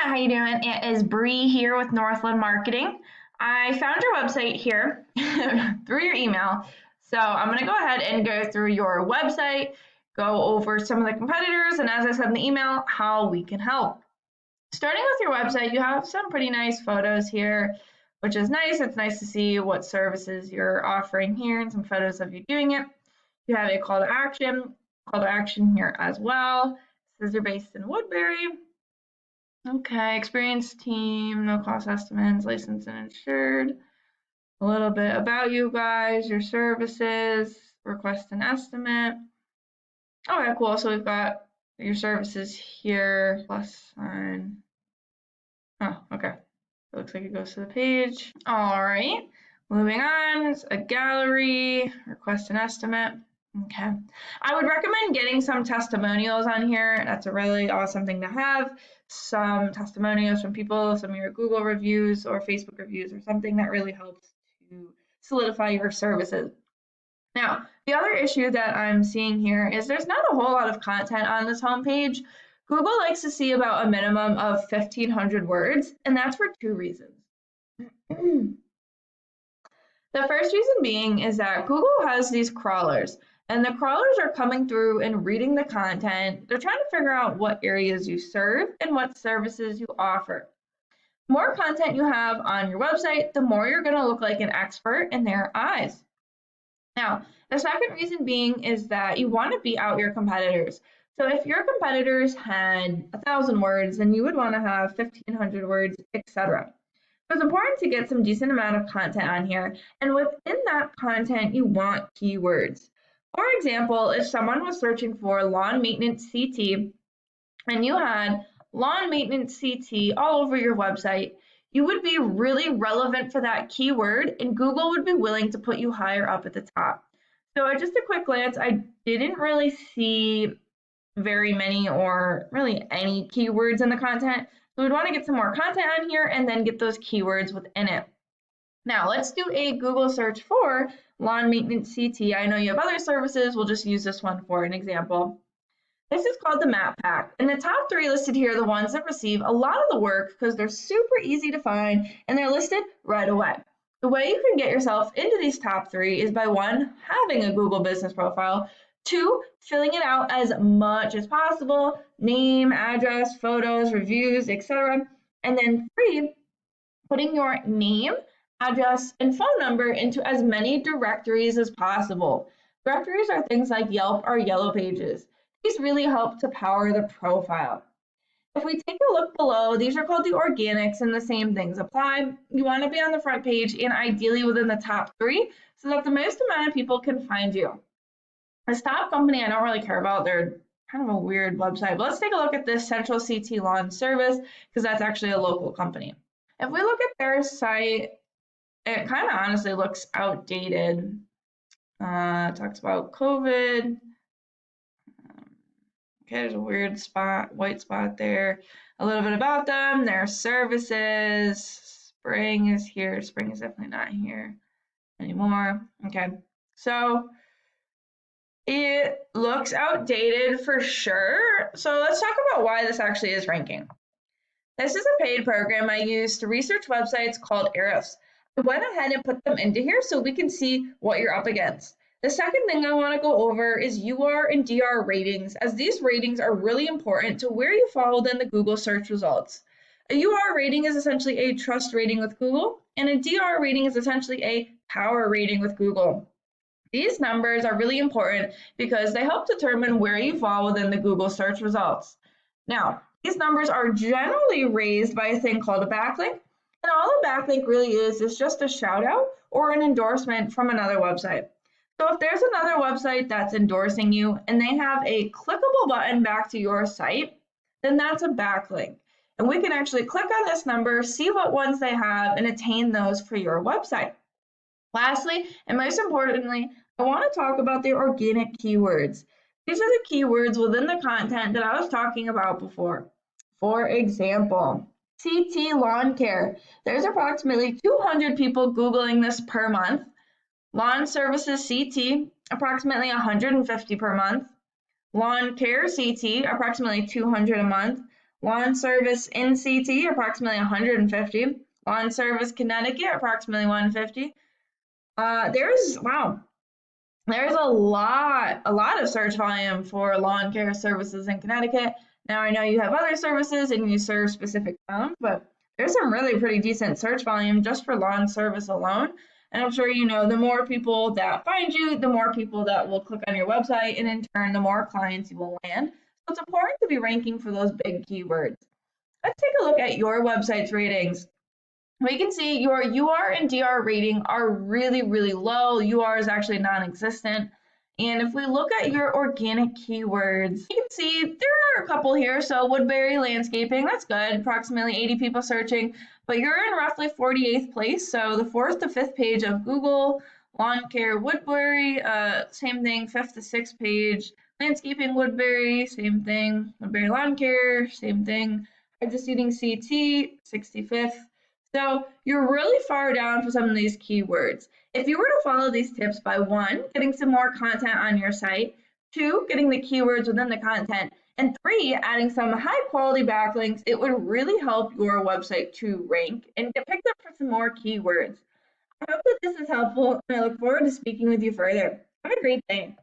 How you doing? It is Bree here with Northland Marketing. I found your website here through your email. So I'm going to go ahead and go through your website, go over some of the competitors, and as I said in the email, how we can help. Starting with your website, you have some pretty nice photos here, which is nice. It's nice to see what services you're offering here and some photos of you doing it. You have a call to action here as well. It says you're based in Woodbury. Okay, experienced team, no cost estimates, licensed and insured. A little bit about you guys, your services, request an estimate. Okay, cool. So we've got your services here, plus sign. Oh, okay. It looks like it goes to the page. All right, moving on. It's a gallery, request an estimate. Okay. I would recommend getting some testimonials on here. That's a really awesome thing to have. Some testimonials from people, some of your Google reviews or Facebook reviews or something that really helps to solidify your services. Now, the other issue that I'm seeing here is there's not a whole lot of content on this homepage. Google likes to see about a minimum of 1,500 words, and that's for two reasons. The first reason being is that Google has these crawlers, and the crawlers are coming through and reading the content. They're trying to figure out what areas you serve and what services you offer. The more content you have on your website, the more you're going to look like an expert in their eyes. Now, the second reason being is that you want to beat out your competitors. So if your competitors had 1,000 words, then you would want to have 1,500 words, etc. So it's important to get some decent amount of content on here, and within that content, you want keywords. For example, if someone was searching for lawn maintenance CT and you had lawn maintenance CT all over your website, you would be really relevant for that keyword and Google would be willing to put you higher up at the top. So just a quick glance, I didn't really see very many or really any keywords in the content. So we'd want to get some more content on here and then get those keywords within it. Now let's do a Google search for lawn maintenance CT. I know you have other services. We'll just use this one for an example. This is called the Map Pack, and the top three listed here are the ones that receive a lot of the work because they're super easy to find and they're listed right away. The way you can get yourself into these top three is by one, having a Google business profile, two, filling it out as much as possible, name, address, photos, reviews, etc. And then three, putting your name, address, and phone number into as many directories as possible. Directories are things like Yelp or Yellow Pages. These really help to power the profile. If we take a look below, these are called the organics and the same things apply. You want to be on the front page and ideally within the top three so that the most amount of people can find you. This top company I don't really care about. They're kind of a weird website, but let's take a look at this Central CT Lawn Service because that's actually a local company. If we look at their site, it kind of honestly looks outdated. It talks about COVID. Okay, there's a weird spot, white spot there. A little bit about them, their services. Spring is here. Spring is definitely not here anymore. Okay, so it looks outdated for sure. So let's talk about why this actually is ranking. This is a paid program I use to research websites called Ahrefs. I went ahead and put them into here so we can see what you're up against. The second thing I want to go over is UR and DR ratings, as these ratings are really important to where you fall within the Google search results. A UR rating is essentially a trust rating with Google, and a DR rating is essentially a power rating with Google. These numbers are really important because they help determine where you fall within the Google search results. Now, these numbers are generally raised by a thing called a backlink, and all a backlink really is just a shout out or an endorsement from another website. So if there's another website that's endorsing you and they have a clickable button back to your site, then that's a backlink. And we can actually click on this number, see what ones they have, and attain those for your website. Lastly, and most importantly, I want to talk about the organic keywords. These are the keywords within the content that I was talking about before. For example, CT lawn care. There's approximately 200 people Googling this per month. Lawn services CT, approximately 150 per month. Lawn care CT, approximately 200 a month. Lawn service in CT, approximately 150. Lawn service Connecticut, approximately 150. Wow, there's a lot of search volume for lawn care services in Connecticut. Now I know you have other services and you serve specific towns, but there's some really pretty decent search volume just for lawn service alone. And I'm sure you know the more people that find you, the more people that will click on your website, and in turn, the more clients you will land. So it's important to be ranking for those big keywords. Let's take a look at your website's ratings. We can see your UR and DR rating are really, really low. UR is actually non-existent. And if we look at your organic keywords, you can see there are a couple here. So Woodbury landscaping, that's good. Approximately 80 people searching, but you're in roughly 48th place. So the 4th to 5th page of Google, lawn care Woodbury, same thing, 5th to 6th page. Landscaping Woodbury, same thing. Woodbury lawn care, same thing. Hydroseeding CT, 65th. So you're really far down for some of these keywords. If you were to follow these tips by one, getting some more content on your site, two, getting the keywords within the content, and three, adding some high quality backlinks, it would really help your website to rank and get picked up for some more keywords. I hope that this is helpful and I look forward to speaking with you further. Have a great day.